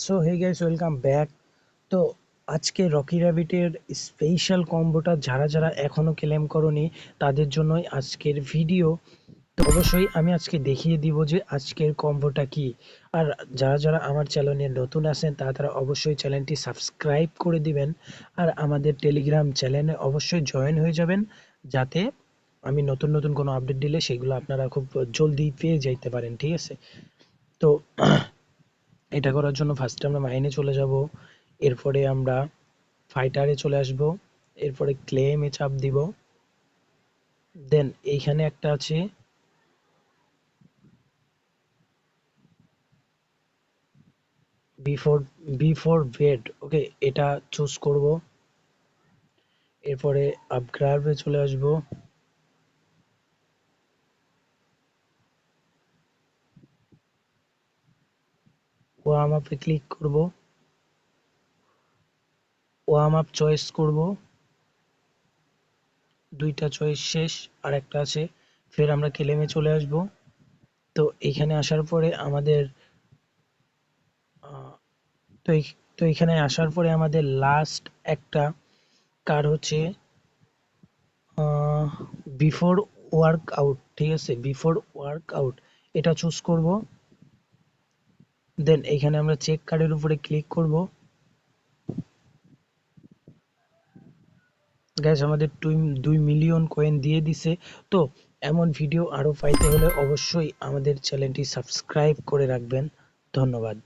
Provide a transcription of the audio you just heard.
So hey guys, welcome back. তো আজকে Rocky র্যাবিটের special কম্বোটা যারা যারা এখনো ক্লেম করনি তাদের জন্যই আজকের ভিডিও। তো অবশ্যই আমি আজকে দেখিয়ে দিব যে আজকের কম্বোটা কি। আর যারা যারা আমার চ্যানেলে নতুন আছেন তারা অবশ্যই চ্যানেলটি সাবস্ক্রাইব করে দিবেন। আর আমাদের টেলিগ্রাম চ্যানেলে অবশ্যই জয়েন হয়ে যাবেন, যাতে আমি নতুন নতুন কোনো আপডেট দিলে সেগুলো আপনারা খুব জলদি পেয়ে যাইতে পারেন, ঠিক আছে? তো এটা করার জন্য ফার্স্টে আমরা মাইনে চলে যাব, এরপরে আমরা ফাইটারে চলে আসব, এরপরে ক্লেমে চাপ দিব। দেন এইখানে একটা আছে বিফোর বিফোর বেড, ওকে, এটা চুজ করব। এরপরে আপগ্রেডে চলে আসব, ওয়ার্ম আপে ক্লিক করব, ওয়ার্ম আপ চয়েস করব। দুইটা চয়েস শেষ, আর একটা আছে। ফের আমরা ক্লেমে চলে আসব। তো এইখানে আসার পরে আমাদের আহ, তো তো এখানে আসার পরে আমাদের লাস্ট একটা কার্ড হচ্ছে বিফোর ওয়ার্ক আউট, ঠিক আছে? বিফোর ওয়ার্ক আউট এটা চুজ করব। দেন এখানে আমরা চেক কার্ডের উপরে ক্লিক করব। গ্যাস আমাদের 2 মিলিয়ন কয়েন দিয়ে দিছে। তো এমন ভিডিও আরো পাইতে হলে অবশ্যই আমাদের চ্যানেলটি সাবস্ক্রাইব করে রাখবেন। ধন্যবাদ।